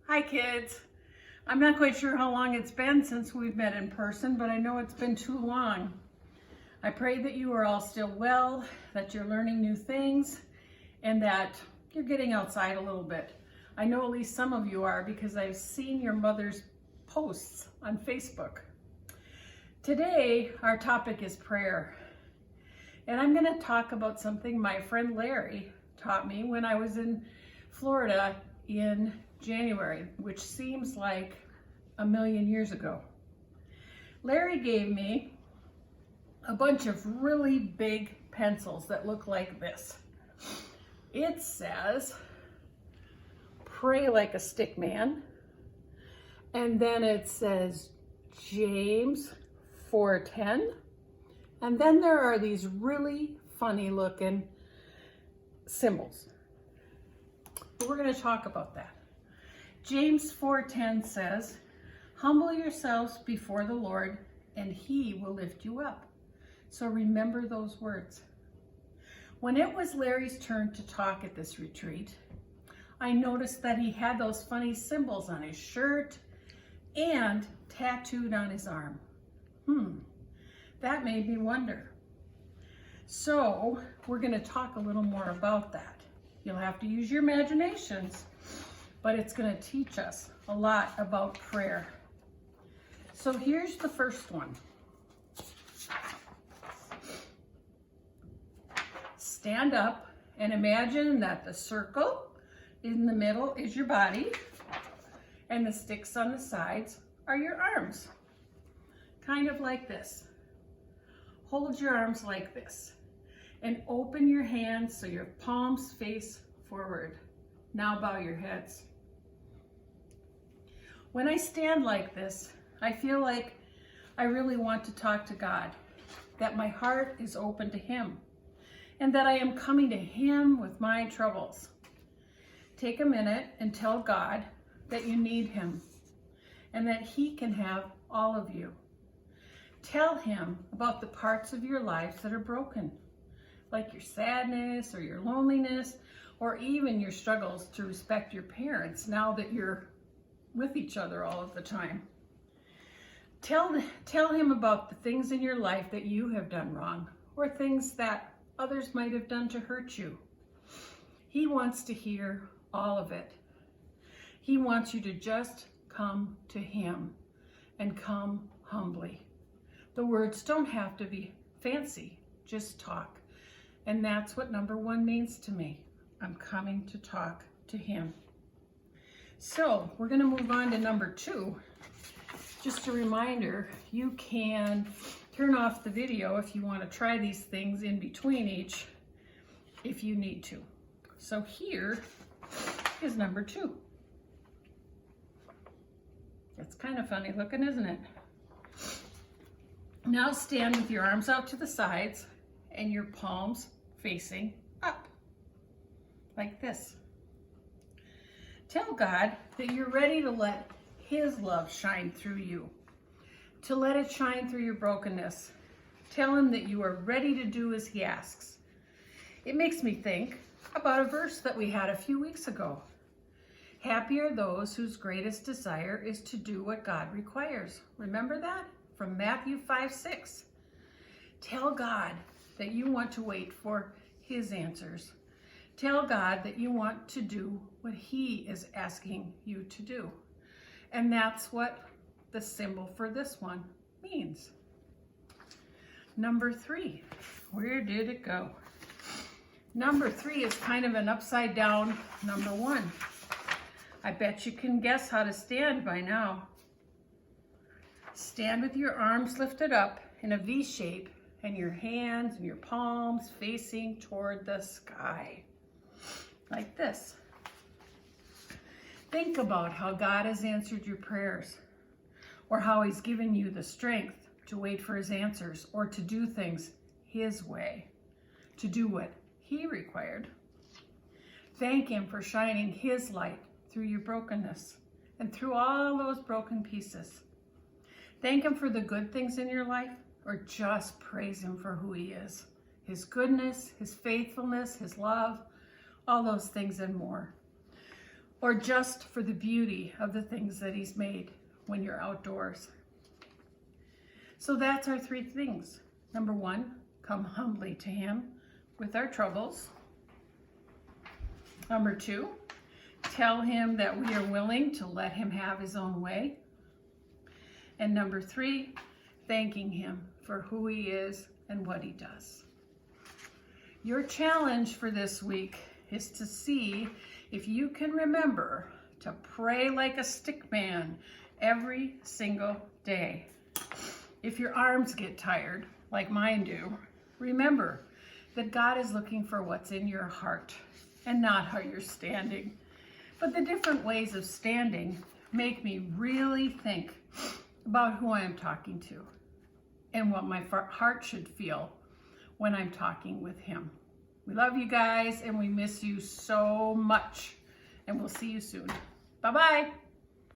Hi kids. I'm not quite sure how long it's been since we've met in person, but I know it's been too long. I pray that you are all still well, that you're learning new things, and that you're getting outside a little bit. I know at least some of you are because I've seen your mother's posts on Facebook. Today, our topic is prayer. And I'm going to talk about something my friend Larry taught me when I was in Florida in January, which seems like a million years ago. Larry gave me a bunch of really big pencils that look like this. It says, pray like a stick man. And then it says James 4:10. And then there are these really funny looking symbols. But we're going to talk about that. James 4:10 says, humble yourselves before the Lord and he will lift you up. So remember those words. When it was Larry's turn to talk at this retreat, I noticed that he had those funny symbols on his shirt and tattooed on his arm. That made me wonder. So we're going to talk a little more about that. You'll have to use your imaginations, but it's going to teach us a lot about prayer. So here's the first one. Stand up and imagine that the circle in the middle is your body and the sticks on the sides are your arms. Kind of like this. Hold your arms like this and open your hands so your palms face forward. Now bow your heads. When I stand like this, I feel like I really want to talk to God, that my heart is open to Him, and that I am coming to Him with my troubles. Take a minute and tell God that you need Him and that He can have all of you. Tell Him about the parts of your life that are broken, like your sadness or your loneliness, or even your struggles to respect your parents now that you're with each other all of the time. Tell Him about the things in your life that you have done wrong, or things that others might have done to hurt you. He wants to hear all of it. He wants you to just come to Him and come humbly. The words don't have to be fancy, just talk. And that's what number one means to me. I'm coming to talk to Him. So we're going to move on to number two. Just a reminder, you can turn off the video if you want to try these things in between each, if you need to. So here is number two. It's kind of funny looking, isn't it? Now stand with your arms out to the sides and your palms facing up, like this. Tell God that you're ready to let His love shine through you, to let it shine through your brokenness. Tell Him that you are ready to do as He asks. It makes me think about a verse that we had a few weeks ago. Happy are those whose greatest desire is to do what God requires. Remember that? From Matthew 5:6. Tell God that you want to wait for His answers. Tell God that you want to do what He is asking you to do. And that's what the symbol for this one means. Number three, where did it go? Number three is kind of an upside down number one. I bet you can guess how to stand by now. Stand with your arms lifted up in a V shape and your hands and your palms facing toward the sky, like this. Think about how God has answered your prayers, or how He's given you the strength to wait for His answers, or to do things His way, to do what He required. Thank Him for shining His light through your brokenness and through all those broken pieces. Thank Him for the good things in your life, or just praise Him for who He is. His goodness, His faithfulness, His love, all those things and more. or just for the beauty of the things that he's made when you're outdoors. So that's our 3 things. Number 1, come humbly to him with our troubles. Number 2, tell him that we are willing to let him have his own way. And number 3, thanking him for who he is and what he does. Your challenge for this week is to see if you can remember to pray like a stick man every single day. If your arms get tired, like mine do, remember that God is looking for what's in your heart and not how you're standing. But the different ways of standing make me really think about who I am talking to and what my heart should feel when I'm talking with him. We love you guys and we miss you so much, and we'll see you soon. Bye-bye.